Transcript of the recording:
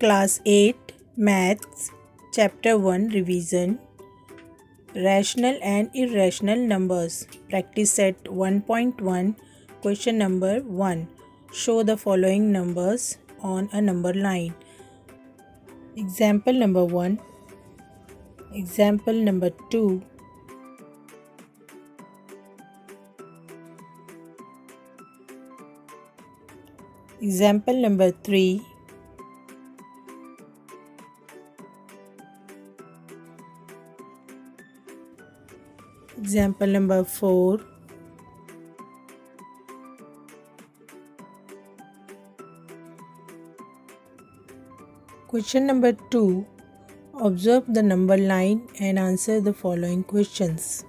Class 8 Maths Chapter 1 Revision Rational and Irrational Numbers Practice Set 1.1 Question number 1. Show the following numbers on a number line. Example number 1. Example number 2. Example number 3. Example number 4. Question number 2. Observe the number line and answer the following questions.